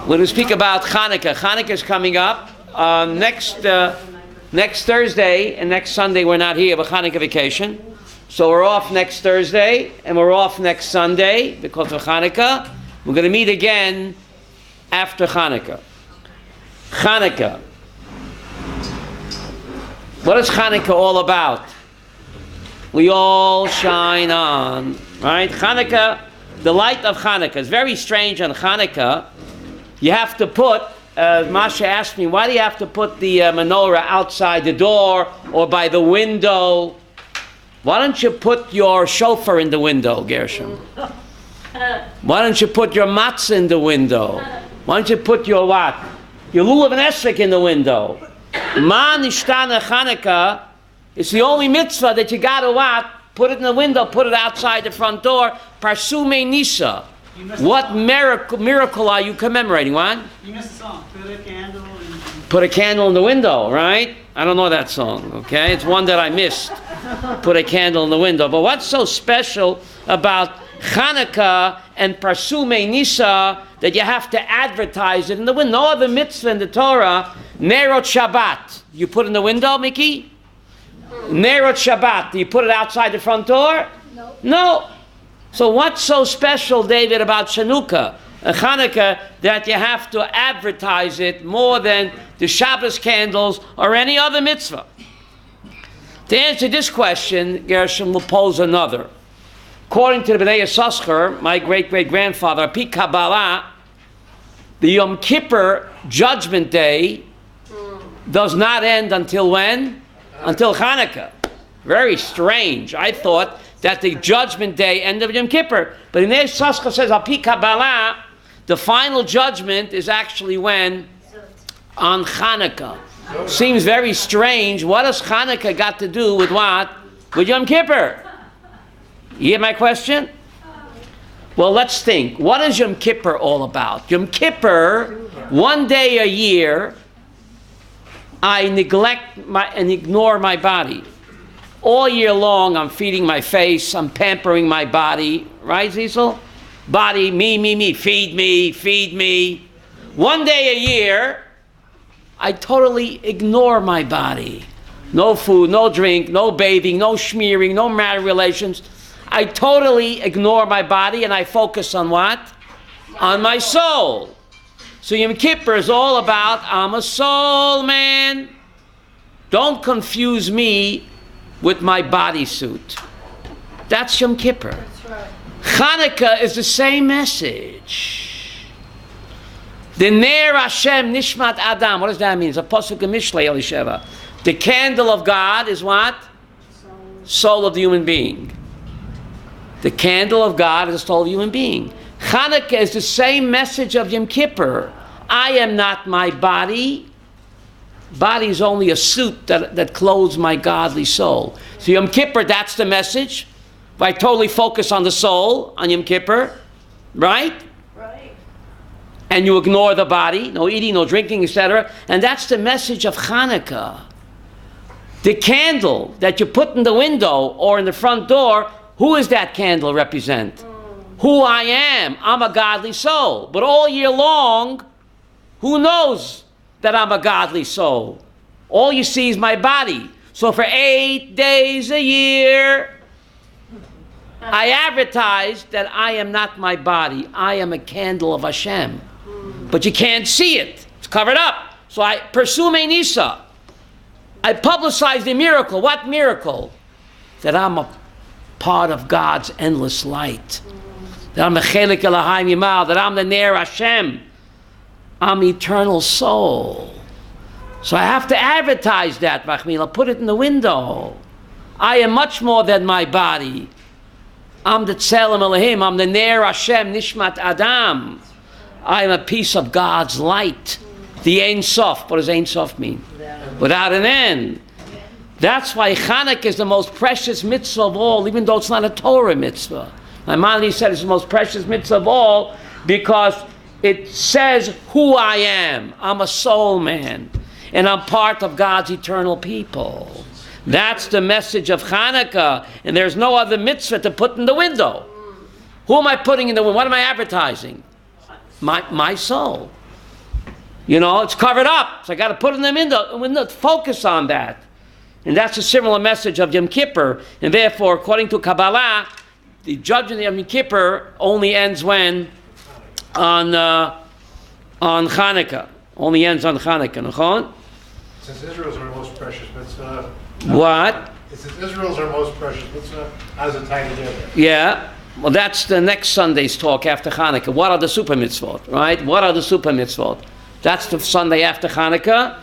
We're going to speak about Hanukkah. Hanukkah is coming up. Next Thursday and next Sunday we're not here, but Hanukkah vacation. So we're off next Thursday and we're off next Sunday because of Hanukkah. We're going to meet again after Hanukkah. Hanukkah. What is Hanukkah all about? We all shine on, right? Hanukkah, the light of Hanukkah. It's very strange on Hanukkah. You have to put, Masha asked me, why do you have to put the menorah outside the door or by the window? Why don't you put your shofar in the window, Gershom? Why don't you put your matzah in the window? Why don't you put your what? Your lulav and esrog in the window. Ma nishtana Hanukkah, it's the only mitzvah that you gotta what? Put it in the window, put it outside the front door. Parsume nisa. What miracle are you commemorating? What? You missed a song. Put a candle in the window, right? I don't know that song, okay? It's one that I missed. Put a candle in the window. But what's so special about Hanukkah and Parsume Nisa that you have to advertise it in the window? No other mitzvah in the Torah. Nerot Shabbat. You put it in the window, Mickey? Nerot Shabbat. Do you put it outside the front door? No. So what's so special, David, about Hanukkah, that you have to advertise it more than the Shabbos candles or any other mitzvah? To answer this question, Gershom will pose another. According to the Bnei Sprecher, my great-great-grandfather, Pi Kabbalah, the Yom Kippur Judgment Day does not end until when? Until Hanukkah. Very strange. I thought that the Judgment Day ended of Yom Kippur. But Bnei Sprecher says, Pi Kabbalah, the final judgment is actually when? On Hanukkah. Seems very strange. What has Hanukkah got to do with what? With Yom Kippur. You hear my question? Well, let's think. What is Yom Kippur all about? Yom Kippur, one day a year, I neglect and ignore my body. All year long, I'm feeding my face, I'm pampering my body. Right, Cecil? Body, me, feed me. One day a year, I totally ignore my body. No food, no drink, no bathing, no schmearing, no marital relations. I totally ignore my body and I focus on what? On my soul. So Yom Kippur is all about, I'm a soul man. Don't confuse me with my bodysuit. That's Yom Kippur. That's right. Hanukkah is the same message. The Ner Hashem Nishmat Adam. What does that mean? It's a pasuk in Mishlei Elisheva. The candle of God is what? Soul of the human being. The candle of God is the soul of the human being. Hanukkah is the same message of Yom Kippur. I am not my body. Body is only a suit that clothes my godly soul. So Yom Kippur, that's the message. If I totally focus on the soul, on Yom Kippur, right? Right. And you ignore the body, no eating, no drinking, etc. And that's the message of Hanukkah. The candle that you put in the window or in the front door, who does that candle represent? Who I am. I'm a godly soul. But all year long, who knows that I'm a godly soul? All you see is my body. So for 8 days a year, I advertise that I am not my body. I am a candle of Hashem. But you can't see it. It's covered up. So I pursue Nisa. I publicize the miracle. What miracle? That I'm a part of God's endless light. That I'm a chelik Elohim Yimal. That I'm the Ner Hashem. I'm eternal soul. So I have to advertise that, Machmila. Put it in the window. I am much more than my body. I'm the Tzelem Elohim. I'm the Ner Hashem Nishmat Adam. I am a piece of God's light. The Ein Sof. What does Ein Sof mean? Without an end. That's why Hanukkah is the most precious mitzvah of all, even though it's not a Torah mitzvah. My Mali said it's the most precious mitzvah of all because it says who I am. I'm a soul man. And I'm part of God's eternal people. That's the message of Hanukkah. And there's no other mitzvah to put in the window. Who am I putting in the window? What am I advertising? My soul. It's covered up. So I got to put it in the window, focus on that. And that's a similar message of Yom Kippur. And therefore, according to Kabbalah, the judgment of Yom Kippur only ends when? On Hanukkah. Only ends on Hanukkah. Nachon? Since Israel's our most precious mitzvah. What? Since Israel's our most precious mitzvah, how does it tie together? Yeah. Well, that's the next Sunday's talk after Hanukkah. What are the super mitzvot, right? What are the super mitzvot? That's the Sunday after Hanukkah.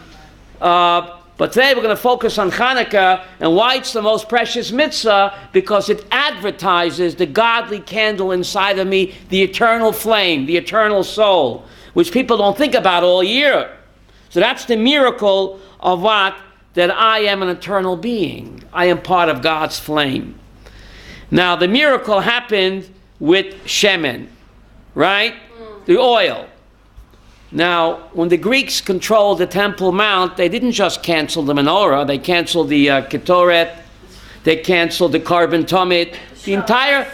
But today we're going to focus on Hanukkah and why it's the most precious mitzvah, because it advertises the godly candle inside of me, the eternal flame, the eternal soul, which people don't think about all year. So that's the miracle of what? That I am an eternal being. I am part of God's flame. Now the miracle happened with shemen, right? The oil. Now, when the Greeks controlled the Temple Mount, they didn't just cancel the menorah, they canceled the ketoret, they canceled the carbon tumit, the entire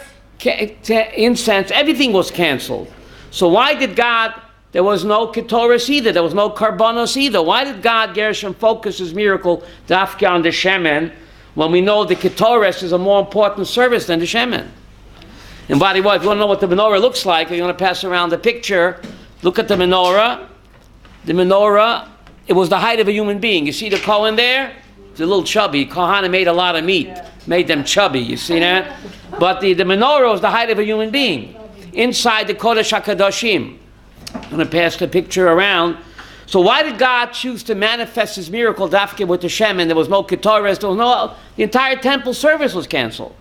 incense, everything was canceled. So why did God, there was no ketoris either, there was no karbanos either. Why did God, Gershom, focus his miracle, dafka, on the shemen, when we know the ketoris is a more important service than the shemen? And by the way, if you want to know what the menorah looks like, you're going to pass around the picture. Look at the menorah. The menorah, it was the height of a human being. You see the Kohen there? It's a little chubby. Kohanim made a lot of meat. Made them chubby. You see that? But the menorah was the height of a human being. Inside the Kodesh HaKadoshim. I'm going to pass the picture around. So why did God choose to manifest his miracle, dafke, with the shemen? There was no ketores. The entire temple service was canceled.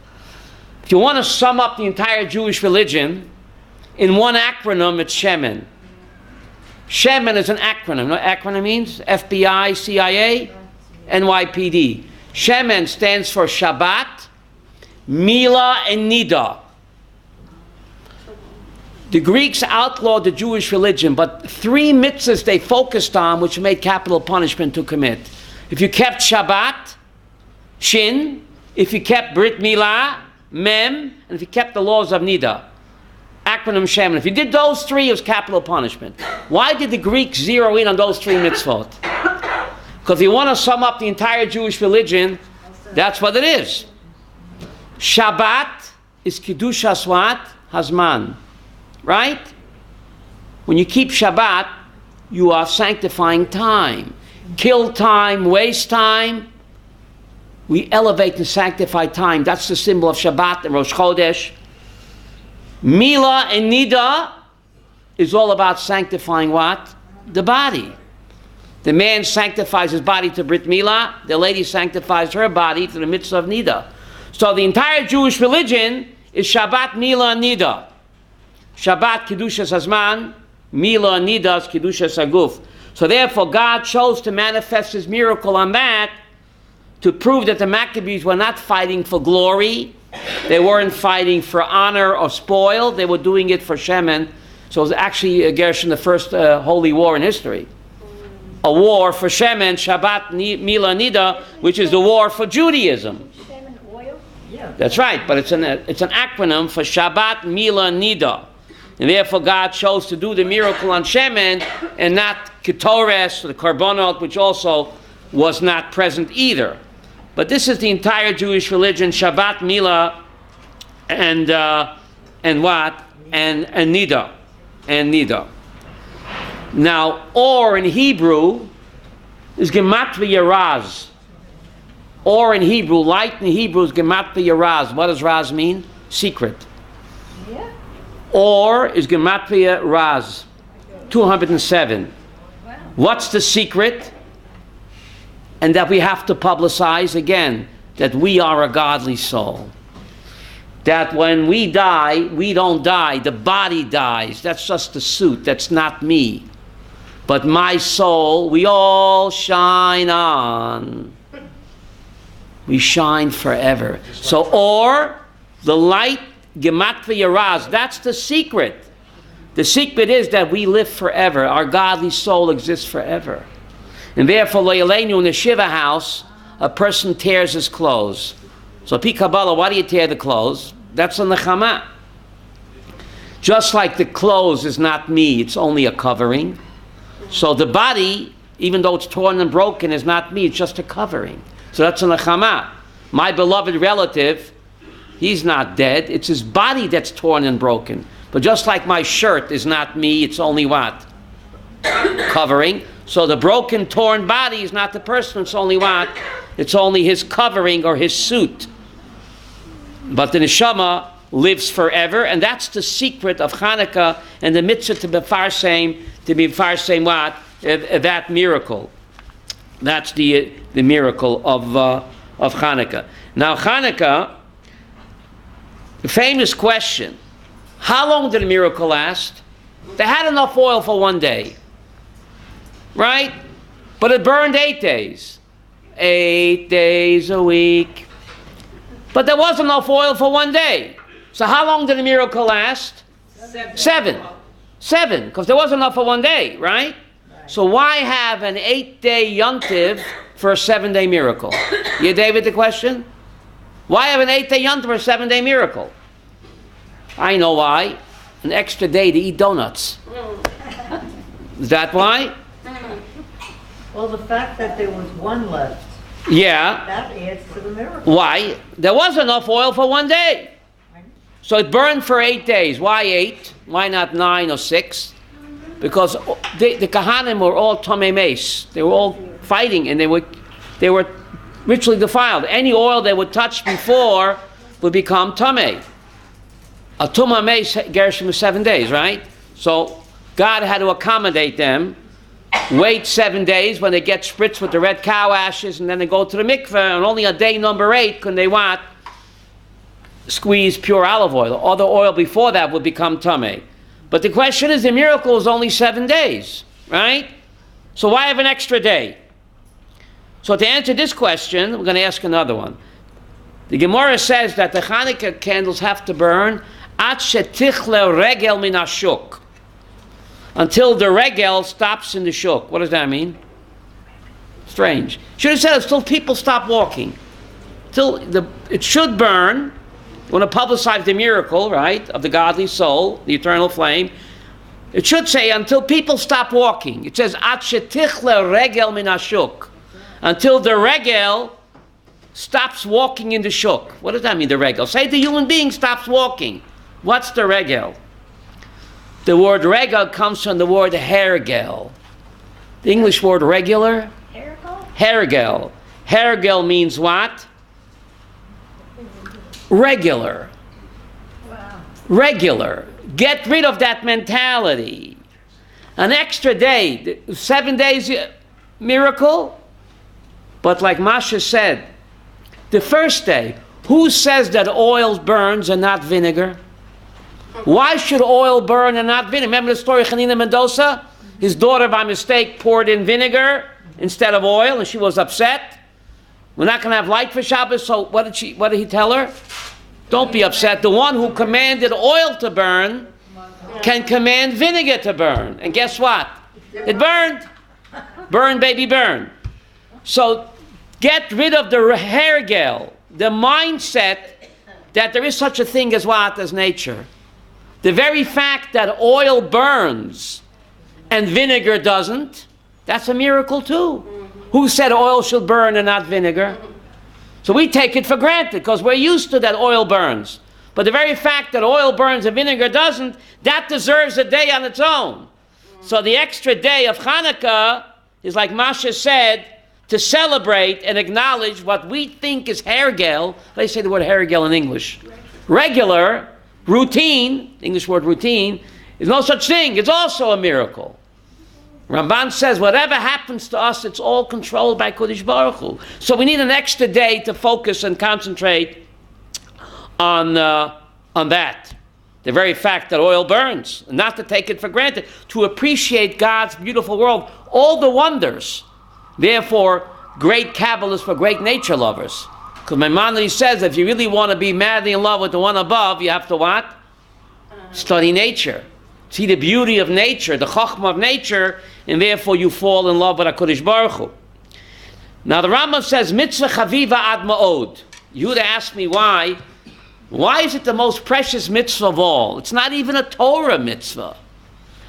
If you want to sum up the entire Jewish religion, in one acronym, it's shemen. Shemen is an acronym. You know what acronym means? FBI, CIA, NYPD. Shemen stands for Shabbat, Mila, and Nida. The Greeks outlawed the Jewish religion, but 3 mitzvahs they focused on, which made capital punishment to commit. If you kept Shabbat, Shin. If you kept Brit Milah, Mem. And if you kept the laws of Nida. Acronym Shemen. If you did those 3, it was capital punishment. Why did the Greeks zero in on those 3 mitzvot? Because if you want to sum up the entire Jewish religion, that's what it is. Shabbat is Kedushas what? Hazman. Right? When you keep Shabbat, you are sanctifying time. Kill time, waste time. We elevate and sanctify time. That's the symbol of Shabbat and Rosh Chodesh. Mila and Nida is all about sanctifying what? The body. The man sanctifies his body to Brit Milah. The lady sanctifies her body to the mitzvah of Nida. So the entire Jewish religion is Shabbat, Mila, and Nida. Shabbat, Kedushas Hazman. Mila, and Nida is Kedushas Haguf. So therefore God chose to manifest his miracle on that to prove that the Maccabees were not fighting for glory. They weren't fighting for honor or spoil. They were doing it for Shemen. So it was actually, Gershon, the first holy war in history. A war for Shemen, Shabbat, Mila, Nida, which is the war for Judaism. Shemen oil? Yeah. That's right, but it's an acronym for Shabbat, Mila, Nida. And therefore God chose to do the miracle on Shemen and not Ketores, the Karbonot, which also was not present either. But this is the entire Jewish religion, Shabbat, Mila, and what? And Nida. And Nida. Now, or in Hebrew is Gematria Raz. Or in Hebrew, light in Hebrew is Gematria Raz. What does Raz mean? Secret. Yeah. Or is Gematria Raz. 207. Wow. What's the secret? And that we have to publicize again, that we are a godly soul. That when we die, we don't die, the body dies. That's just the suit, that's not me. But my soul, we all shine on. We shine forever. So, or, the light, Gematria Raz, that's the secret. The secret is that we live forever. Our godly soul exists forever. And therefore, Le'aleinu, in the Shiva house, a person tears his clothes. So, Pi Kabbalah, why do you tear the clothes? That's a nechama. Just like the clothes is not me, it's only a covering. So the body, even though it's torn and broken, is not me, it's just a covering. So that's a nechama. My beloved relative, he's not dead, it's his body that's torn and broken. But just like my shirt is not me, it's only what? Covering. So the broken, torn body is not the person, it's only what? It's only his covering or his suit. But the neshama lives forever, and that's the secret of Hanukkah and the mitzvah to be farsem what? That miracle. That's the miracle of Hanukkah. Now Hanukkah, the famous question, how long did the miracle last? They had enough oil for 1 day, right? But it burned 8 days. 8 days a week. But there wasn't enough oil for 1 day. So how long did the miracle last? 7. 7, because there wasn't enough for 1 day, right? So why have an 8-day yontiv for a 7-day miracle? You, David, the question? Why have an 8-day yontiv for a 7-day miracle? I know why. An extra day to eat donuts. Is that why? Well, the fact that there was one left, Yeah. that adds to the miracle. Why? There was enough oil for 1 day. So it burned for 8 days. Why 8? Why not 9 or 6? Because the Kahanim were all Tomei Mace. They were all fighting, and they were ritually defiled. Any oil they would touch before would become Tomei. A Tumah Mace Gershom was 7 days, right? So God had to accommodate them. Wait 7 days when they get spritzed with the red cow ashes, and then they go to the mikveh, and only on day number 8 can they what? Squeeze pure olive oil. All the oil before that would become tamei. But the question is, the miracle is only 7 days, right? So why have an extra day? So to answer this question, we're going to ask another one. The Gemara says that the Hanukkah candles have to burn at shetichle regel min hashuk, until the regel stops in the shuk. What does that mean? Strange. Should have said it's till people stop walking. It should burn. You want to publicize the miracle, right, of the godly soul, the eternal flame. It should say until people stop walking. It says at shetichle regel min hashuk, until the regel stops walking in the shuk. What does that mean, the regel? Say the human being stops walking. What's the regel? The word regel comes from the word hergel. The English word regular? Hergel. Hergel means what? Regular. Wow. Regular. Get rid of that mentality. An extra day, 7 days miracle. But like Masha said, the first day, who says that oil burns and not vinegar? Why should oil burn and not vinegar? Remember the story of Hanina Mendoza? His daughter by mistake poured in vinegar instead of oil, and she was upset. We're not going to have light for Shabbos, so what did he tell her? Don't be upset. The one who commanded oil to burn can command vinegar to burn. And guess what? It burned. Burn, baby, burn. So get rid of the hergel, the mindset that there is such a thing as what? As nature. The very fact that oil burns and vinegar doesn't, that's a miracle too. Who said oil should burn and not vinegar? So we take it for granted because we're used to that oil burns. But the very fact that oil burns and vinegar doesn't, that deserves a day on its own. So the extra day of Hanukkah is, like Masha said, to celebrate and acknowledge what we think is hergel. They say the word hergel in English. Regular, routine, English word routine, is no such thing. It's also a miracle. Ramban says whatever happens to us, it's all controlled by Kodesh Baruch Hu. So we need an extra day to focus and concentrate on that. The very fact that oil burns, not to take it for granted, to appreciate God's beautiful world, all the wonders. Therefore, great Kabbalists for great nature lovers. Because Maimonides says if you really want to be madly in love with the one above, you have to what? Study nature. See the beauty of nature, the chokhmah of nature, and therefore you fall in love with HaKadosh Baruch Hu. Now the Rambam says, mitzvah chaviva ad ma'od. Yehuda asked me why. Why is it the most precious mitzvah of all? It's not even a Torah mitzvah.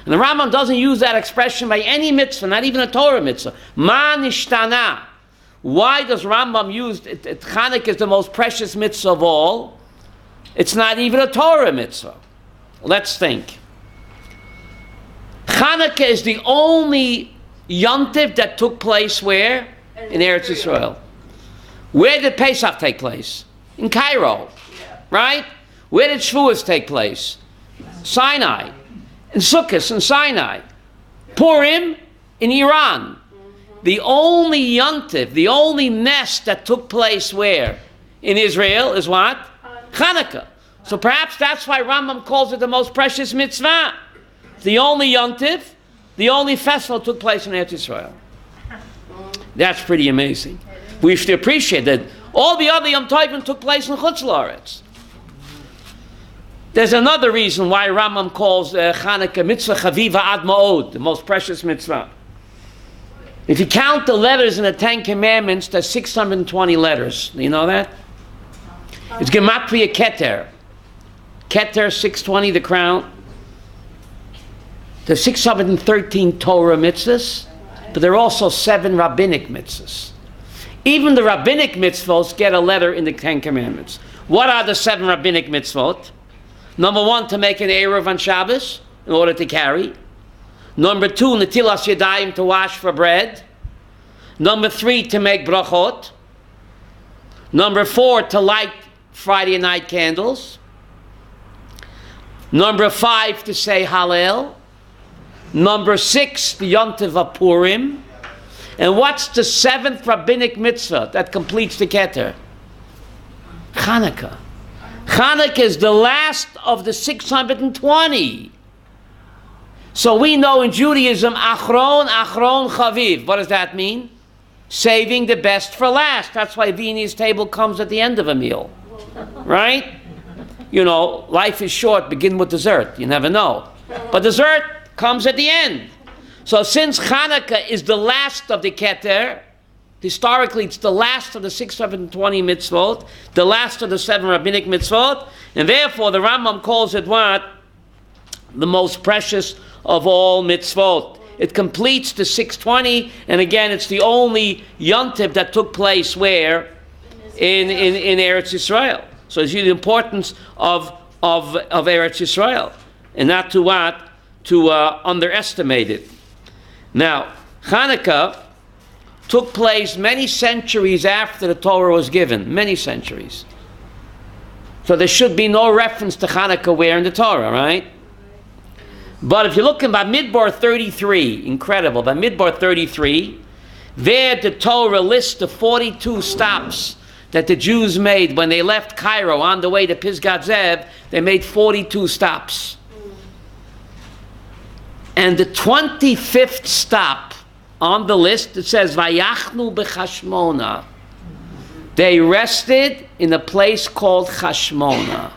And the Rambam doesn't use that expression by any mitzvah, not even a Torah mitzvah. Ma nishtana. Why does Rambam use it? Hanukkah is the most precious mitzvah of all. It's not even a Torah mitzvah. Let's think. Hanukkah is the only yontiv that took place where? In Eretz Yisrael. Where did Pesach take place? In Cairo. Right? Where did Shavuos take place? Sinai. In Sukkot in Sinai. Purim in Iran. The only yontiv, the only nest that took place where? In Israel is what? Hanukkah. So perhaps that's why Rambam calls it the most precious mitzvah. The only yontiv, the only festival took place in Eretz Yisrael. That's pretty amazing. We should appreciate that all the other Yom Tovim took place in Chutz La'aretz. There's another reason why Rambam calls Hanukkah mitzvah chaviva ad ma'od, the most precious mitzvah. If you count the letters in the Ten Commandments, there's 620 letters. Do you know that? It's gematria keter. Keter, 620, the crown. There's 613 Torah mitzvahs, but there are also 7 rabbinic mitzvahs. Even the rabbinic mitzvahs get a letter in the Ten Commandments. What are the 7 rabbinic mitzvot? Number 1, to make an eruv on Shabbos in order to carry. Number 2, netilas yadayim, to wash for bread. Number 3, to make brachot. Number 4, to light Friday night candles. Number 5, to say Hallel. Number 6, the Yontiv of Purim. And what's the 7th rabbinic mitzvah that completes the Keter? Hanukkah. Hanukkah is the last of the 620. So we know in Judaism, achron chaviv. What does that mean? Saving the best for last. That's why Vini's table comes at the end of a meal. Right? You know, life is short, begin with dessert. You never know. But dessert comes at the end. So since Hanukkah is the last of the Keter, historically it's the last of the 620 mitzvot, the last of the 7 rabbinic mitzvot, and therefore the Rambam calls it what? The most precious of all mitzvot. It completes the 620, and again it's the only yontiv that took place where? In Eretz Yisrael. So you see the importance of Eretz Yisrael, and not to what? To underestimate it. Now, Hanukkah took place many centuries after the Torah was given. Many centuries. So there should be no reference to Hanukkah where in the Torah, right? But if you look in Bamidbar 33, incredible, Bamidbar 33, there the Torah lists the 42 stops that the Jews made when they left Cairo on the way to Pisgat Zev. They made 42 stops. And the 25th stop on the list, it says, Vayachnu b'Chashmona. They rested in a place called Chashmona.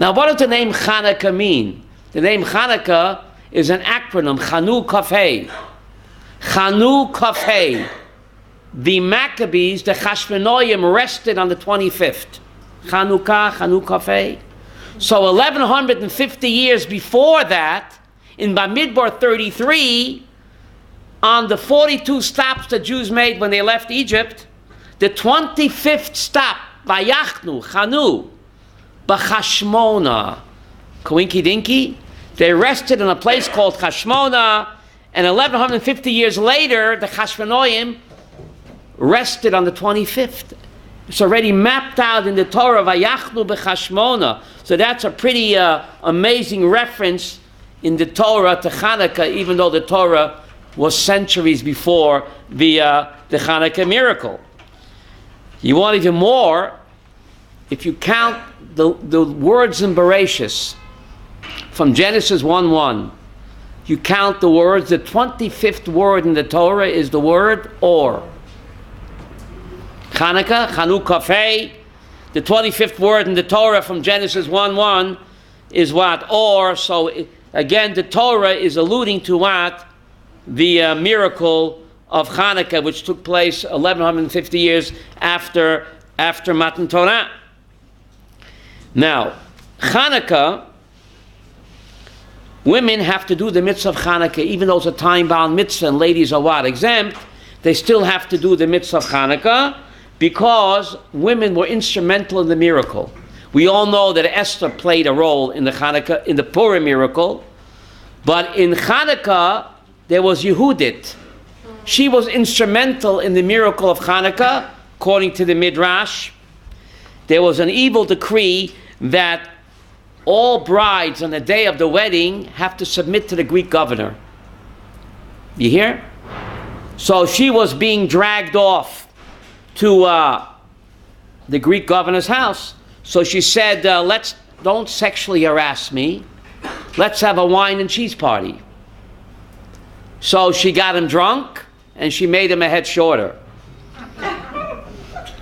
Now, what does the name Hanukkah mean? The name Hanukkah is an acronym, Chanu Kafei. Chanu Kafei. The Maccabees, the Chashmonoim, rested on the 25th. Chanukah, Chanu Kafei. So 1150 years before that, in Bamidbar 33, on the 42 stops the Jews made when they left Egypt, the 25th stop, Vayachnu, Chanu, B'Chashmona, Coinky Dinky, they rested in a place called Chashmona, and 1150 years later, the Chashmonoim rested on the 25th. It's already mapped out in the Torah, Vayachnu b'Chashmona. So that's a pretty amazing reference in the Torah to Hanukkah, even though the Torah was centuries before the Hanukkah miracle. You want even more, if you count the words in Bereshis, from Genesis 1:1, you count the words, the 25th word in the Torah is the word Or. Hanukkah, Chanukah Fei, the 25th word in the Torah from Genesis 1:1 is what? Or. So again, the Torah is alluding to what? The miracle of Hanukkah, which took place 1150 years after Matan Torah. Now, Hanukkah women have to do the mitzvah of Hanukkah, even though it's a time-bound mitzvah and ladies are what? Exempt. They still have to do the mitzvah of Hanukkah because women were instrumental in the miracle. We all know that Esther played a role in the Hanukkah, in the Purim miracle, but in Hanukkah there was Yehudit. She was instrumental in the miracle of Hanukkah, according to the Midrash. There was an evil decree that all brides on the day of the wedding have to submit to the Greek governor. You hear? So she was being dragged off to the Greek governor's house. So she said, don't sexually harass me. Let's have a wine and cheese party. So she got him drunk and she made him a head shorter.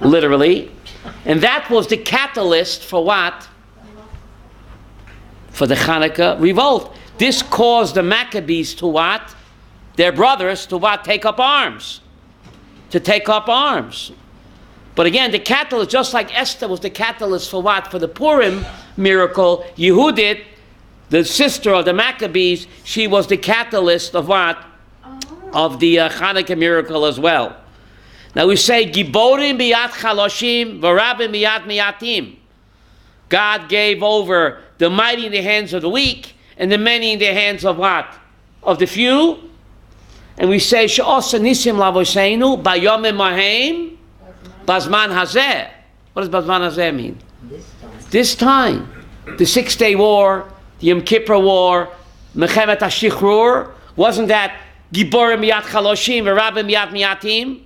Literally. And that was the catalyst for what? For the Hanukkah revolt. This caused the Maccabees to what? Their brothers to what? Take up arms. To take up arms. But again, the catalyst, just like Esther was the catalyst for what? For the Purim miracle, Yehudit, the sister of the Maccabees, she was the catalyst of what? Of the Hanukkah miracle as well. Now we say, Giborim biyat chaloshim, v'rabim biyat miyatim. God gave over the mighty in the hands of the weak, and the many in the hands of what? Of the few. And we say, She'osa nisim lavoseinu, bayomim mahem, bazman hazeh. What does bazman hazeh mean? This time. The 6-day war, the Yom Kippur war, Mechemet HaShichrur, wasn't that Giborim biyat chaloshim, v'rabim biyat miyatim?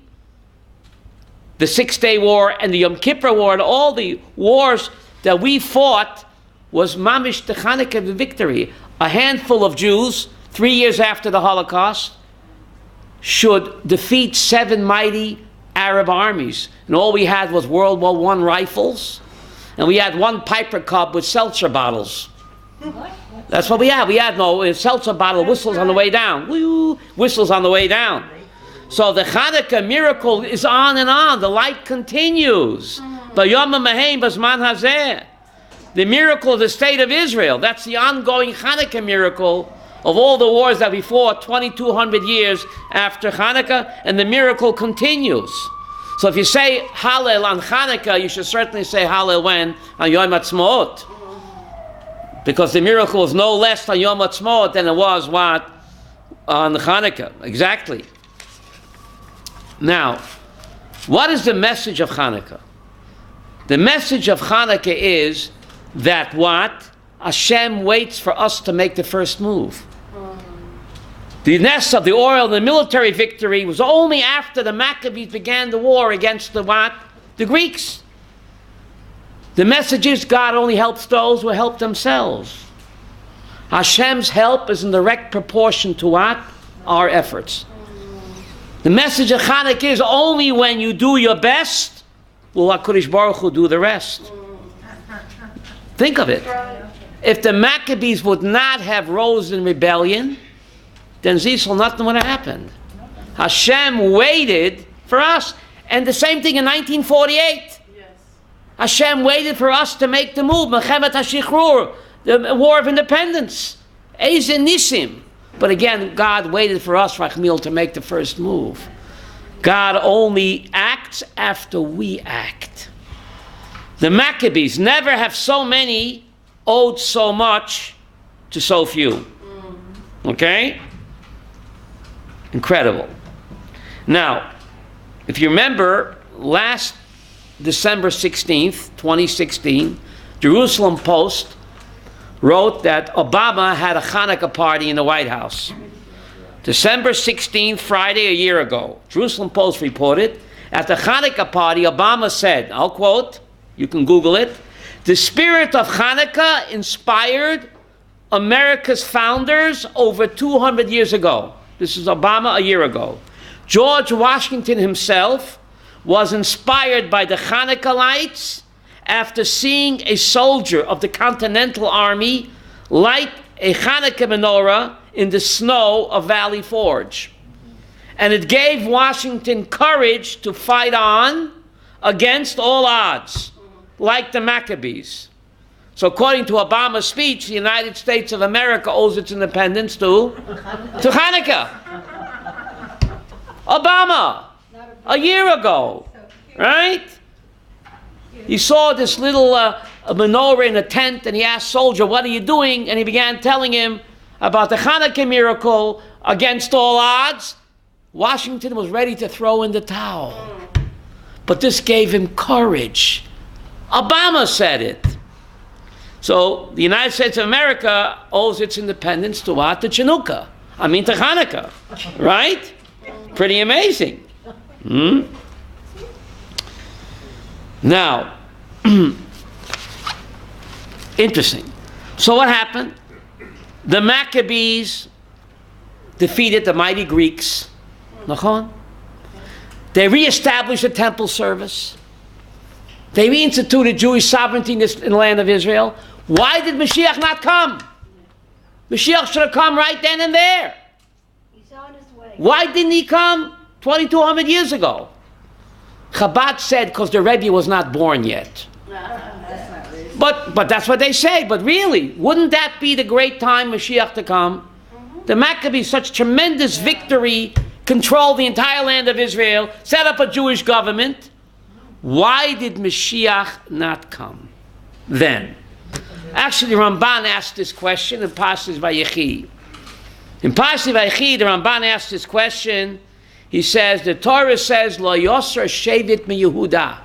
The 6-day war and the Yom Kippur war and all the wars that we fought was mamish the Hanukkah victory. A handful of Jews, 3 years after the Holocaust, should defeat 7 mighty Arab armies. And all we had was World War I rifles, and we had 1 Piper Cub with seltzer bottles. That's what we had. We had no seltzer bottle, whistles on the way down. Woo, whistles on the way down. So the Hanukkah miracle is on and on. The light continues. The miracle of the state of Israel. That's the ongoing Hanukkah miracle of all the wars that we fought 2,200 years after Hanukkah, and the miracle continues. So if you say Hallel on Hanukkah, you should certainly say Hallel when? On Yom Ha'atzmaut. Because the miracle is no less on Yom Ha'atzmaut than it was what? On Hanukkah. Exactly. Now, what is the message of Hanukkah? The message of Hanukkah is that what? Hashem waits for us to make the first move. The nest of the oil, the military victory, was only after the Maccabees began the war against the what? The Greeks. The message is God only helps those who help themselves. Hashem's help is in direct proportion to what? Our efforts. The message of Hanukkah is only when you do your best will HaKadosh Baruch Hu do the rest. Think of it. If the Maccabees would not have rose in rebellion, then Zisel, nothing would have happened. Hashem waited for us. And the same thing in 1948. Hashem waited for us to make the move. Mechemet HaShichrur, the War of Independence. Eize Nisim. But again, God waited for us, Rachmiel, to make the first move. God only acts after we act. The Maccabees never have so many owed so much to so few. Okay? Incredible. Now, if you remember, last December 16th, 2016, Jerusalem Post wrote that Obama had a Hanukkah party in the White House. December 16th, Friday, a year ago, Jerusalem Post reported, at the Hanukkah party, Obama said, I'll quote, you can Google it, the spirit of Hanukkah inspired America's founders over 200 years ago. This is Obama a year ago. George Washington himself was inspired by the Hanukkah lights after seeing a soldier of the Continental Army light a Hanukkah menorah in the snow of Valley Forge. And it gave Washington courage to fight on against all odds, like the Maccabees. So according to Obama's speech, the United States of America owes its independence to Hanukkah. Obama, a year ago, right? He saw this little a menorah in a tent, and he asked soldier, "What are you doing?" And he began telling him about the Hanukkah miracle. Against all odds, Washington was ready to throw in the towel. But this gave him courage. Obama said it. So the United States of America owes its independence to what? To Hanukkah. To Hanukkah. Right? Pretty amazing. Now, interesting. So what happened? The Maccabees defeated the mighty Greeks. They reestablished the temple service. They reinstituted Jewish sovereignty in the land of Israel. Why did Mashiach not come? Mashiach should have come right then and there. He's on his way. Why didn't he come 2,200 years ago? Chabad said because the Rebbe was not born yet. But that's what they say. But really, wouldn't that be the great time Mashiach to come? The Maccabees, such tremendous victory, controlled the entire land of Israel, set up a Jewish government. Why did Mashiach not come then? Actually, Ramban asked this question in Parshas Vayechi. In Parshas Vayechi, the Ramban asked this question. He says, the Torah says, Lo yosra shevit mi Yehuda.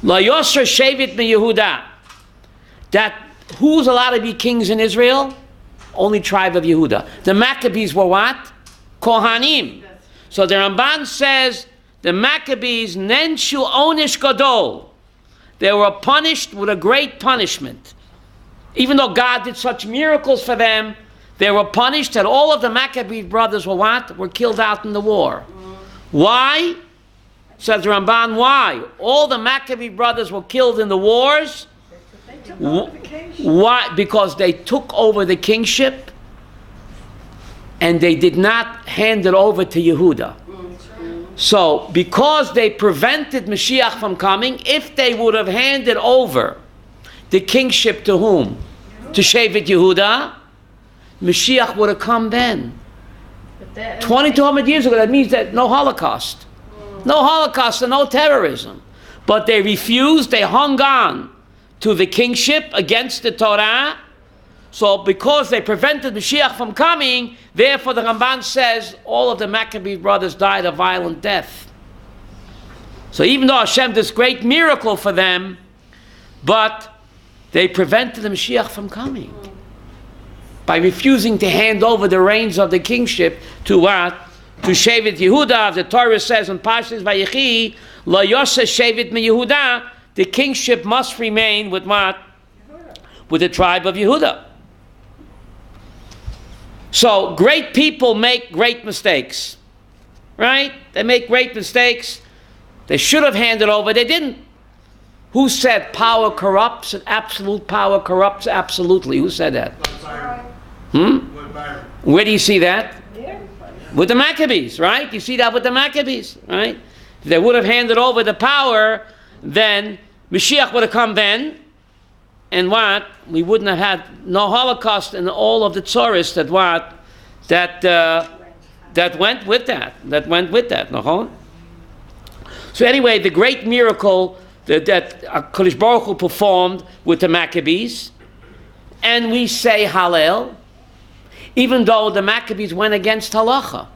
Lo yosra shevit mi Yehuda. That who's allowed to be kings in Israel? Only tribe of Yehuda. The Maccabees were what? Kohanim. So the Ramban says, the Maccabees, Nenshu Onish Gadol. They were punished with a great punishment. Even though God did such miracles for them, they were punished, and all of the Maccabee brothers were what? Were killed out in the war. Why? Says the Ramban, why? All the Maccabee brothers were killed in the wars. Why? Because they took over the kingship and they did not hand it over to Yehuda. So, because they prevented Mashiach from coming, if they would have handed over the kingship to whom? To Shevet Yehuda, Mashiach would have come then. 2,200 years ago, that means that no Holocaust. No Holocaust and no terrorism. But they refused, they hung on to the kingship against the Torah. So because they prevented Mashiach from coming, therefore the Ramban says all of the Maccabee brothers died a violent death. So even though Hashem did this great miracle for them, but they prevented the Mashiach from coming by refusing to hand over the reins of the kingship to what? To Shevet Yehuda. The Torah says in Parshas Vayechi, Lo Yoseh Shevet mi Yehuda, the kingship must remain with what? With the tribe of Yehuda. So great people make great mistakes, right? They make great mistakes. They should have handed over. They didn't. Who said power corrupts and absolute power corrupts absolutely? Who said that? Where do you see that? With the Maccabees, right? You see that with the Maccabees, right? If they would have handed over the power, then Mashiach would have come then. And what? We wouldn't have had no Holocaust and all of the tzoros that what? That went with that. That went with that. No? So anyway, the great miracle that Kodesh Baruch Hu performed with the Maccabees, and we say Hallel, even though the Maccabees went against halacha.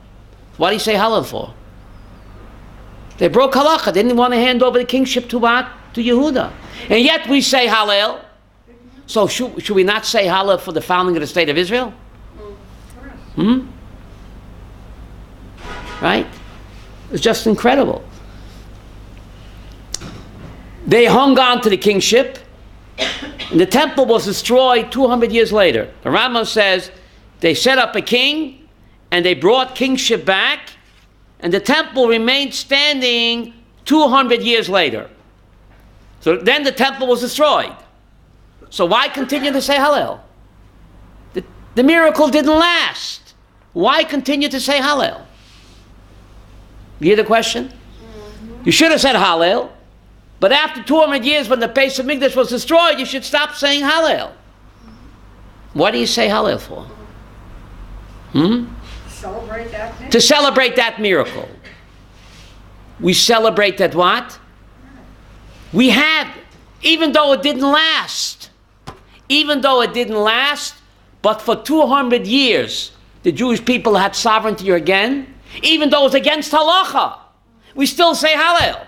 What do you say Hallel for? They broke halacha. They didn't want to hand over the kingship to what? To Yehuda. And yet we say Hallel. So should we not say Hallel for the founding of the state of Israel? Right? It's just incredible. They hung on to the kingship, and the temple was destroyed 200 years later. The Rambam says they set up a king, and they brought kingship back, and the temple remained standing 200 years later. So then the temple was destroyed. So why continue to say Hallel? The miracle didn't last. Why continue to say Hallel? You hear the question? You should have said Hallel. But after 200 years, when the Beis Hamikdash was destroyed, you should stop saying Hallel. What do you say Hallel for? Celebrate that day. To celebrate that miracle. We celebrate that what? We had, even though it didn't last, but for 200 years, the Jewish people had sovereignty again, even though it was against halacha, we still say Hallel.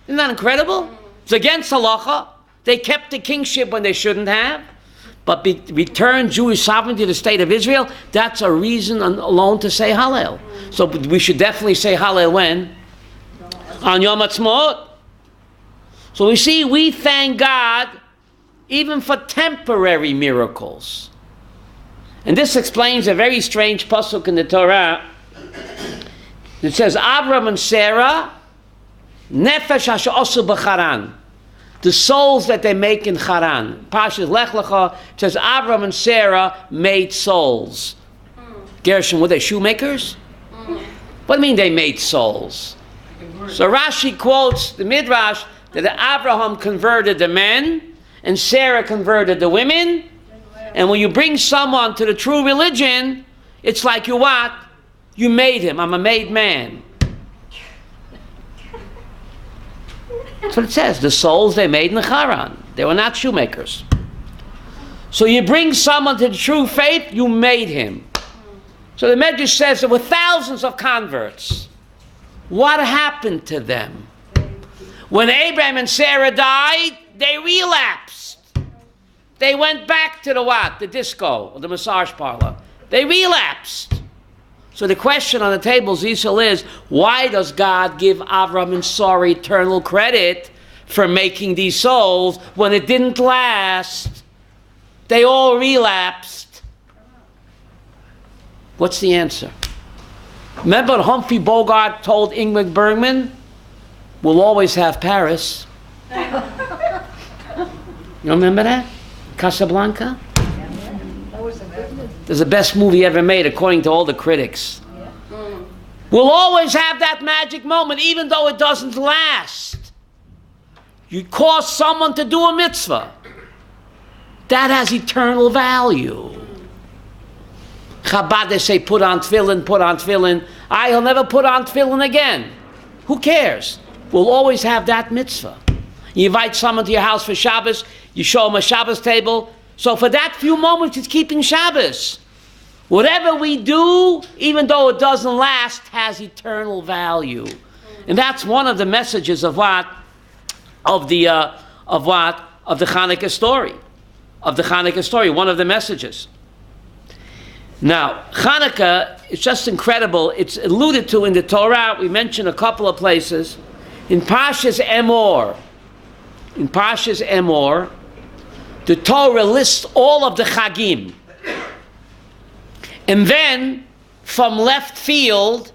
Isn't that incredible? It's against halacha. They kept the kingship when they shouldn't have, but returned Jewish sovereignty to the state of Israel. That's a reason alone to say Hallel. So we should definitely say Hallel when? On Yom Ha'atzmaut. So we see, we thank God even for temporary miracles. And this explains a very strange pasuk in the Torah. It says, Avram and Sarah, Nefesh Asher Osu B'Charan. The souls that they make in Haran. Parshas Lech Lecha says Avram and Sarah made souls. Gershon, were they shoemakers? What do you mean they made souls? So Rashi quotes the Midrash that Abraham converted the men and Sarah converted the women. And when you bring someone to the true religion, it's like you what? You made him. I'm a made man. That's what it says. The souls they made in the Haran. They were not shoemakers. So you bring someone to the true faith, you made him. So the Medrash says there were thousands of converts. What happened to them? When Abraham and Sarah died, they relapsed. They went back to the what? The disco, or the massage parlor. They relapsed. So the question on the table, Zisel, is, why does God give Avram and Sarah eternal credit for making these souls when it didn't last? They all relapsed. What's the answer? Remember Humphrey Bogart told Ingrid Bergman, we'll always have Paris. You remember that? Casablanca? It's the best movie ever made, according to all the critics. We'll always have that magic moment, even though it doesn't last. You cause someone to do a mitzvah. That has eternal value. Chabad, they say, put on tefillin, put on tefillin. He'll never put on tefillin again. Who cares? We'll always have that mitzvah. You invite someone to your house for Shabbos, you show them a Shabbos table. So for that few moments, it's keeping Shabbos. Whatever we do, even though it doesn't last, has eternal value. And that's one of the messages of what? Of the Hanukkah story. Of the Hanukkah story, one of the messages. Now, Hanukkah is just incredible. It's alluded to in the Torah. We mentioned a couple of places. In Parshas Emor, the Torah lists all of the Chagim. And then, from left field,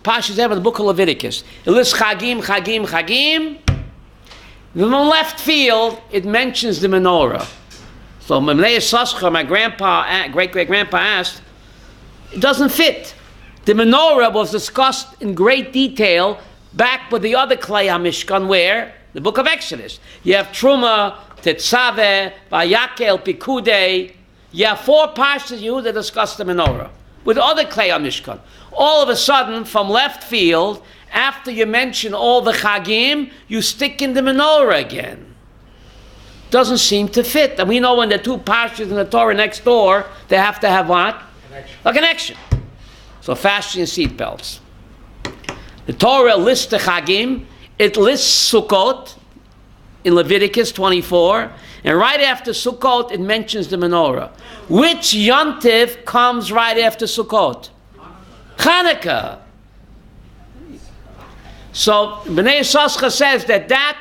Parshas Emor, the book of Leviticus, it lists Chagim. From left field, it mentions the menorah. So Memnei Sascha, my great-great-grandpa asked, it doesn't fit. The menorah was discussed in great detail back with the other Klei HaMishkan, where? The book of Exodus. You have Truma, Tetzaveh, Vayakel, Pikudei. You have 4 parshas that discuss the menorah with other Klei HaMishkan. All of a sudden, from left field, after you mention all the Chagim, you stick in the menorah again. Doesn't seem to fit. And we know when the 2 parshas in the Torah next door, they have to have what? A connection. So fasten your seatbelts. The Torah lists the Chagim. It lists Sukkot in Leviticus 24. And right after Sukkot, it mentions the menorah. Which Yontif comes right after Sukkot? Hanukkah. So Bnei Yissaschar says that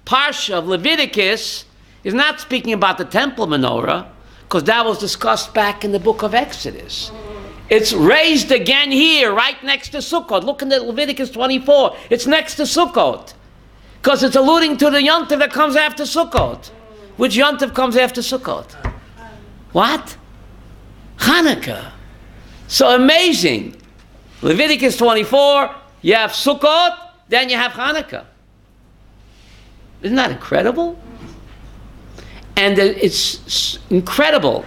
parsha of Leviticus is not speaking about the temple menorah, because that was discussed back in the book of Exodus. It's raised again here, right next to Sukkot. Look in the Leviticus 24. It's next to Sukkot, because it's alluding to the Yontif that comes after Sukkot. Which Yontif comes after Sukkot? What? Hanukkah. So amazing. Leviticus 24, you have Sukkot, then you have Hanukkah. Isn't that incredible? And it's incredible.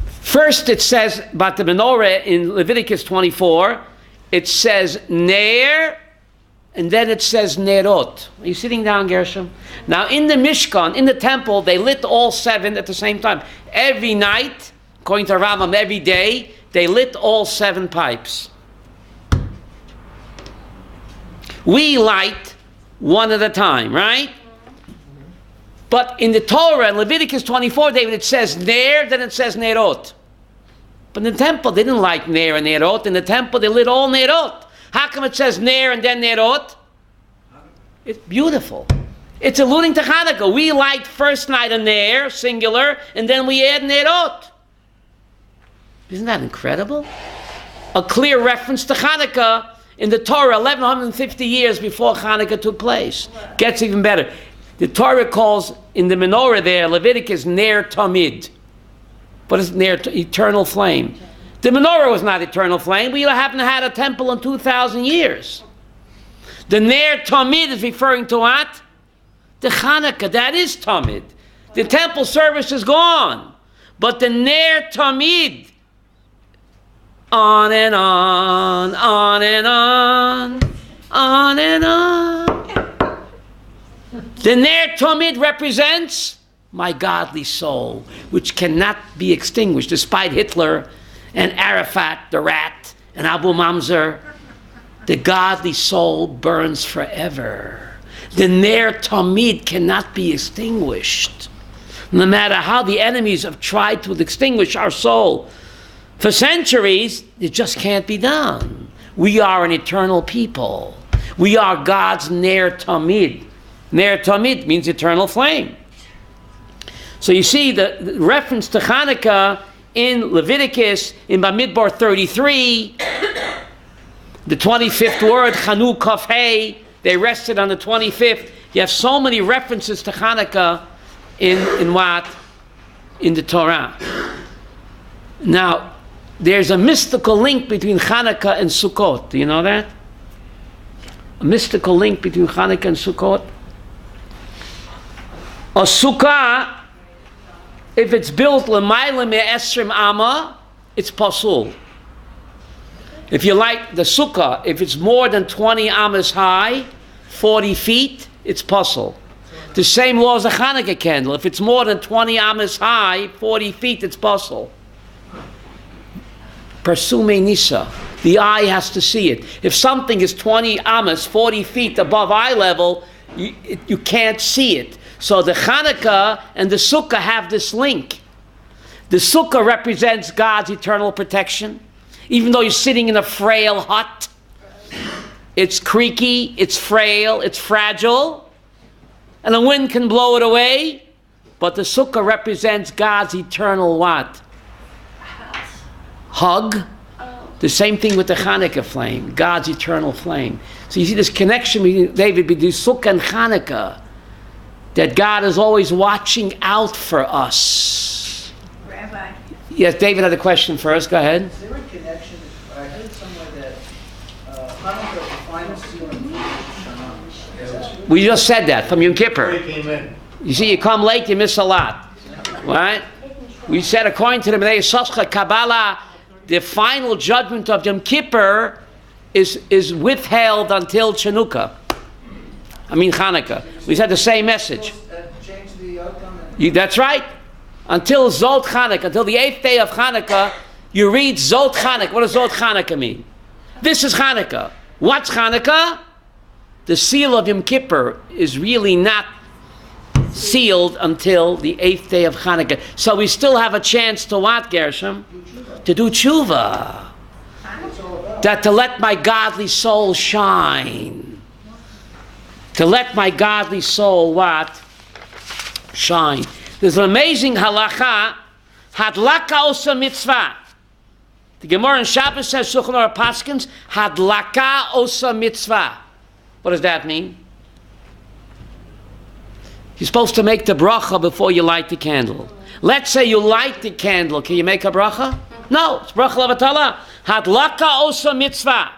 First it says about the menorah in Leviticus 24, it says Ner, and then it says Nerot. Are you sitting down, Gershom? Now in the Mishkan, in the temple, they lit all 7 at the same time. Every night, according to Rambam, every day, they lit all 7 pipes. We light one at a time, right? But in the Torah, in Leviticus 24, David, it says Ner, then it says Nerot. But in the temple, they didn't light Ner and Nerot. In the temple, they lit all Nerot. How come it says Ner and then Nerot? It's beautiful. It's alluding to Hanukkah. We light first night a Ner, singular, and then we add Nerot. Isn't that incredible? A clear reference to Hanukkah in the Torah, 1150 years before Hanukkah took place. Gets even better. The Torah calls in the menorah there, Leviticus, Ner Tamid. What is Ner? Eternal flame. The menorah was not eternal flame. We haven't had a temple in 2,000 years. The Ner Tamid is referring to what? The Hanukkah. That is Tamid. The temple service is gone. But the Ner Tamid, on and on, on and on, on and on. The Ner Tamid represents my godly soul, which cannot be extinguished, despite Hitler and Arafat, the rat, and Abu Mamzer. The godly soul burns forever. The Ner Tamid cannot be extinguished. No matter how the enemies have tried to extinguish our soul for centuries, it just can't be done. We are an eternal people. We are God's Ner Tamid. Ner Tamid means eternal flame. So you see the reference to Hanukkah in Leviticus, in Bamidbar 33, the 25th word, Chanu Kaf Hey, they rested on the 25th. You have so many references to Hanukkah in what? In the Torah. Now, there's a mystical link between Hanukkah and Sukkot. Do you know that? A mystical link between Hanukkah and Sukkot. A sukkah, if it's built l'mayla me'esrim amma, it's pasul. If you like the sukkah, if it's more than 20 amas high, 40 feet, it's pasul. The same law as a Hanukkah candle. If it's more than 20 amas high, 40 feet, it's pasul. Persume nisa. The eye has to see it. If something is 20 amas, 40 feet above eye level, you can't see it. So the Hanukkah and the Sukkah have this link. The Sukkah represents God's eternal protection. Even though you're sitting in a frail hut, it's creaky, it's frail, it's fragile, and the wind can blow it away. But the Sukkah represents God's eternal what? Hug. The same thing with the Hanukkah flame, God's eternal flame. So you see this connection between David, between Sukkah and Hanukkah. That God is always watching out for us. Rabbi. Yes, David had a question first. Go ahead. Is there a connection? I heard somewhere that Hanukkah is the final season of We just said that from Yom Kippur. He came in. You see, you come late, you miss a lot. Right? We said, according to the Bnei Yisachar Kabbalah, the final judgment of Yom Kippur is withheld until Chanukah. Hanukkah. We said the same message. Change the outcome. That's right. Until Zot Chanukah, until the 8th day of Hanukkah, you read Zot Chanukah. What does Zot Chanukah mean? This is Hanukkah. What's Hanukkah? The seal of Yom Kippur is really not sealed until the 8th day of Hanukkah. So we still have a chance to what, Gershom? To do tshuva. That to let my godly soul shine. To let my godly soul what? Shine. There's an amazing halacha, hadlaka osa mitzvah. The Gemara in Shabbos says, Shulchan Aruch Paskins, hadlaka osa mitzvah. What does that mean? You're supposed to make the bracha before you light the candle. Let's say you light the candle. Can you make a bracha? No, it's bracha levatala. Hadlaka osa mitzvah.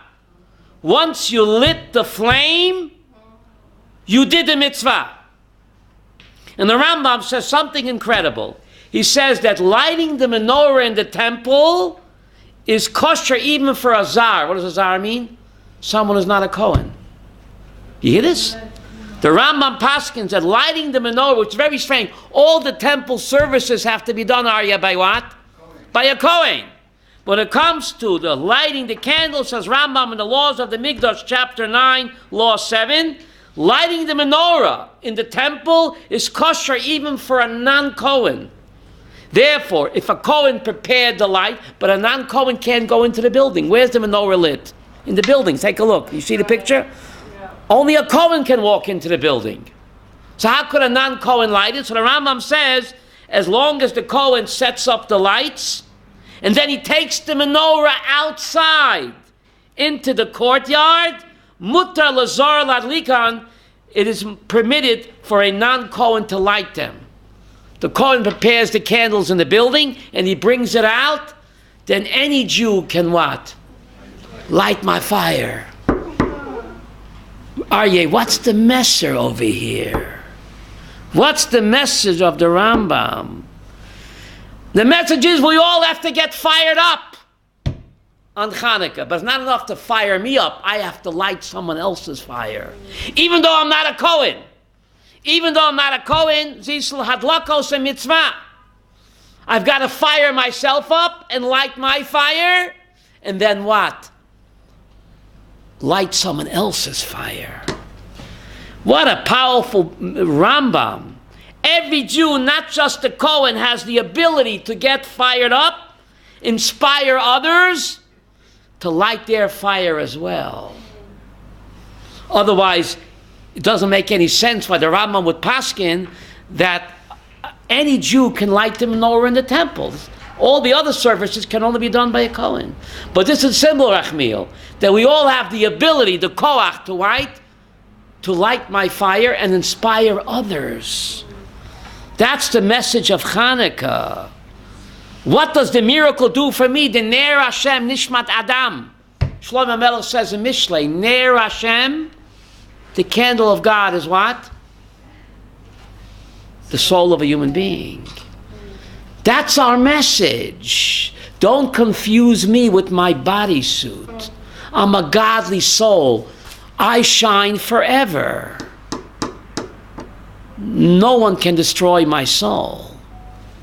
Once you lit the flame, you did the mitzvah. And the Rambam says something incredible. He says that lighting the menorah in the temple is kosher even for a zar. What does a zar mean? Someone who's not a Kohen. You hear this? The Rambam paskins that lighting the menorah, which is very strange, all the temple services have to be done, Arya, by what? By a Kohen. When it comes to the lighting the candles, says Rambam in the Laws of the Mikdash, chapter 9, law 7, lighting the menorah in the temple is kosher even for a non-Kohen. Therefore, if a Kohen prepared the light, but a non-Kohen can't go into the building, where's the menorah lit? In the building. Take a look. You see the picture? Only a Kohen can walk into the building. So how could a non-Kohen light it? So the Rambam says, as long as the Kohen sets up the lights, and then he takes the menorah outside into the courtyard, mutar lazar ladlikan, it is permitted for a non-Kohen to light them. The Kohen prepares the candles in the building, and he brings it out, then any Jew can what? Light my fire. Aryeh, what's the messer over here? What's the message of the Rambam? The message is we all have to get fired up on Hanukkah, but it's not enough to fire me up. I have to light someone else's fire. Even though I'm not a Kohen. Even though I'm not a Kohen, zisl hadlakos a mitzvah. I've got to fire myself up and light my fire, and then what? Light someone else's fire. What a powerful Rambam. Every Jew, not just the Kohen, has the ability to get fired up, inspire others to light their fire as well. Otherwise, it doesn't make any sense why the Rambam would paskin that any Jew can light the menorah in the temples. All the other services can only be done by a Kohen. But this is symbol, Rachmiel, that we all have the ability, the koach, to light my fire and inspire others. That's the message of Hanukkah. What does the miracle do for me? The Ner Hashem Nishmat Adam. Shlomo Melech says in Mishlei, Ner Hashem, the candle of God is what? The soul of a human being. That's our message. Don't confuse me with my bodysuit. I'm a godly soul. I shine forever. No one can destroy my soul.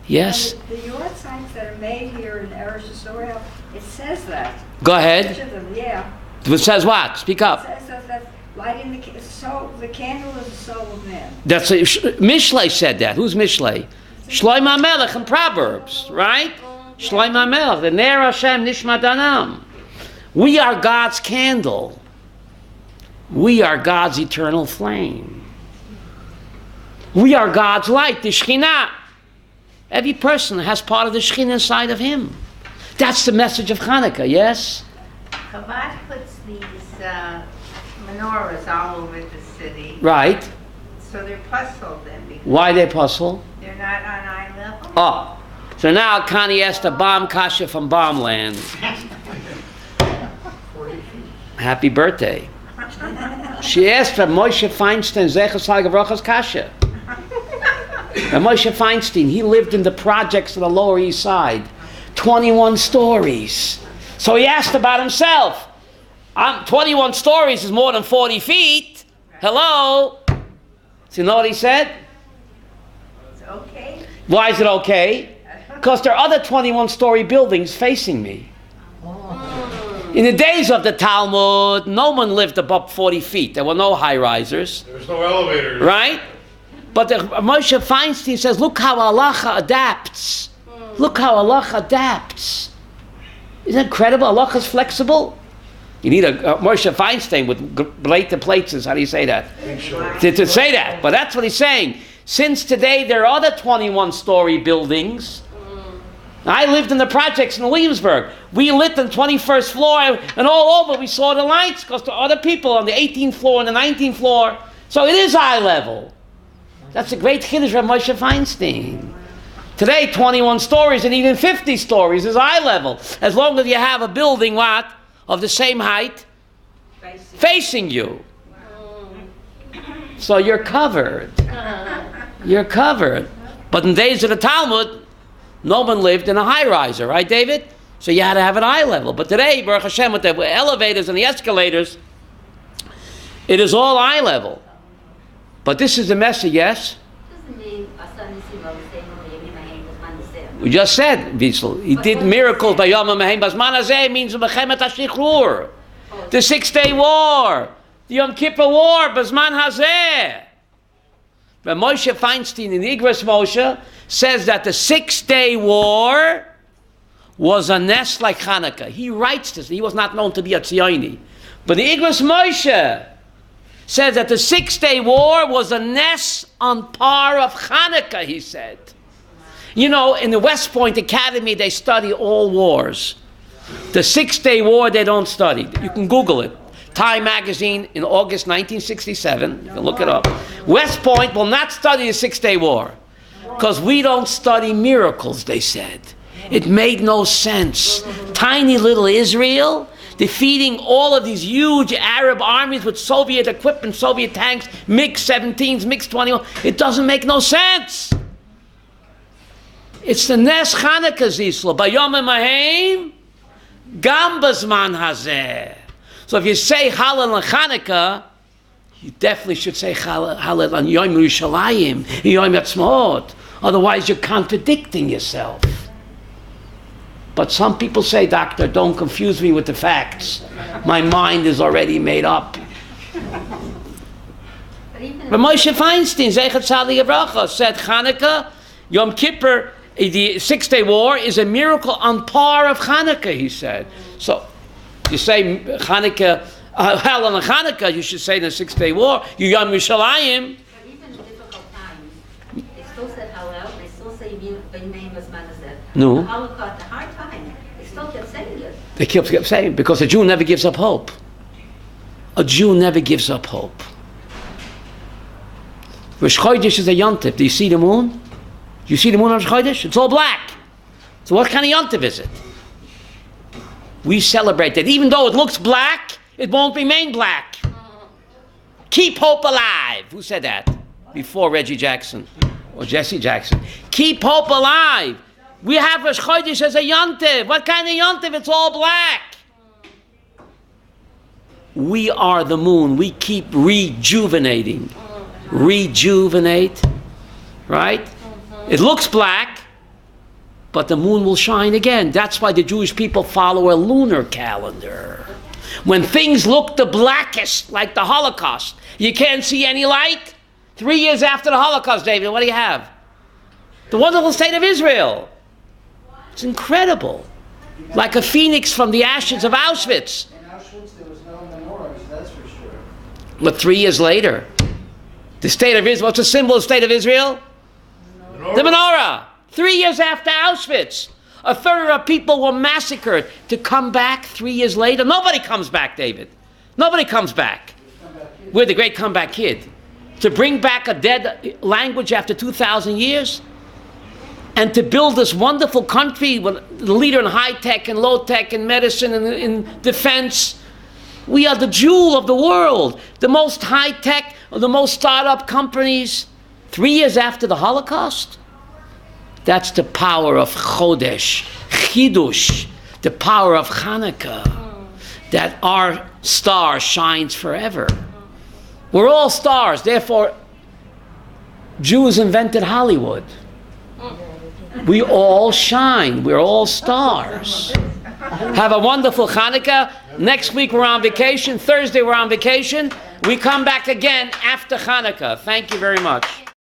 Yes? The yard signs that are made here in Eretz Yisrael, it says that. Go ahead. Yeah. It says what? Speak up. It says that lighting the candle is the soul of man. That's Mishlei said that. Who's Mishlei? Shlomo Melech in Proverbs, right? Shlomo Melech, the Ner Hashem Nishmat Adam. We are God's candle. We are God's eternal flame. We are God's light, the Shekhinah. Every person has part of the Shekhinah inside of him. That's the message of Hanukkah, yes? Chabad puts these menorahs all over the city. Right. So they're puzzled then because Why they puzzle? they're not on eye level. Oh, so now Connie asked a bomb kasha from Bombland. Happy birthday. She asked for Moshe Feinstein, Zeches Hagavrochas kasha. And Moshe Feinstein, he lived in the projects of the Lower East Side, 21 stories. So he asked about himself. 21 stories is more than 40 feet. Hello? So you know what he said? It's okay. Why is it okay? Because there are other 21-story buildings facing me. In the days of the Talmud, no one lived above 40 feet. There were no high-risers. There's no elevators. Right? But Moshe Feinstein says, look how Allah adapts. Look how Allah adapts. Isn't that incredible? Allah is flexible. You need a Moshe Feinstein with blatant plates. How do you say that? To say that. But that's what he's saying. Since today there are other 21-story buildings. I lived in the projects in Williamsburg. We lit on the 21st floor, and all over we saw the lights because there are other people on the 18th floor and the 19th floor. So it is eye level. That's a great chiddush from Moshe Feinstein. Today, 21 stories and even 50 stories is eye level. As long as you have a building, what? Of the same height? Facing you. So you're covered. You're covered. But in days of the Talmud, no one lived in a high-riser, right, David? So you had to have an eye level. But today, Baruch Hashem, with the elevators and the escalators, it is all eye level. But this is the message, yes? We just said, Wiesel, he did miracles by Yom HaMehem. Bazman Hazeh means Mechemet HaShichrur. The 6-day war. The Yom Kippur War. Bazman Hazeh. But Moshe Feinstein in Igros Moshe says that the 6-day war was a nest like Hanukkah. He writes this. He was not known to be a Tzioni. But the Igros Moshe says that the 6-day war was a nest on par of Hanukkah, he said. You know, in the West Point Academy, they study all wars. The 6-day war, they don't study. You can Google it. Time magazine in August 1967. You can look it up. West Point will not study the 6-day war because we don't study miracles, they said. It made no sense. Tiny little Israel defeating all of these huge Arab armies with Soviet equipment, Soviet tanks, MiG-17s, MiG-21. It doesn't make no sense. It's the Nes Chanukah Zisla. Bayom HaMehem, Gam Bazman Hazeh. So if you say Hallel on Chanukah, you definitely should say Hallel on Yom Yerushalayim, Yom Yatzmaot. Otherwise you're contradicting yourself. But some people say, doctor, don't confuse me with the facts. My mind is already made up. But Moshe Feinstein, Zeichat Tzaddik Avracha, said Chanukah, Yom Kippur, the 6-day war is a miracle on par of Hanukkah, he said. So, you say Hanukkah, Hallel on Hanukkah, you should say the 6-day war, you Yom Yerushalayim. But even in difficult times, they still said Hallel, they still say B'nai Bazman Hazeh. No. The Holocaust, the hard time, they still kept saying it. They kept saying, because a Jew never gives up hope. A Jew never gives up hope. Rosh Chodesh is a yontif. Do you see the moon? You see the moon on Rosh Chodesh? It's all black. So what kind of yontif is it? We celebrate that. Even though it looks black, it won't remain black. Keep hope alive. Who said that? Before Reggie Jackson or Jesse Jackson. Keep hope alive. We have Rosh Chodesh as a yontif. What kind of yontif? It's all black. We are the moon. We keep rejuvenating. Rejuvenate. Right? It looks black, but the moon will shine again. That's why the Jewish people follow a lunar calendar. When things look the blackest, like the Holocaust, you can't see any light. 3 years after the Holocaust, David, what do you have? The wonderful state of Israel. It's incredible. Like a phoenix from the ashes of Auschwitz. In Auschwitz, there was no menorahs, that's for sure. But 3 years later, the state of Israel, what's the symbol of the state of Israel? The menorah. 3 years after Auschwitz, a third of people were massacred. To come back 3 years later, nobody comes back, David. Nobody comes back. We're the great comeback kid. To bring back a dead language after 2,000 years, and to build this wonderful country with the leader in high tech and low tech and medicine and in defense. We are the jewel of the world. The most high tech, the most startup companies. 3 years after the Holocaust, that's the power of Chodesh, Chidush, the power of Hanukkah, that our star shines forever. We're all stars, therefore Jews invented Hollywood. We all shine, we're all stars. Have a wonderful Hanukkah. Next week we're on vacation, Thursday we're on vacation. We come back again after Hanukkah. Thank you very much.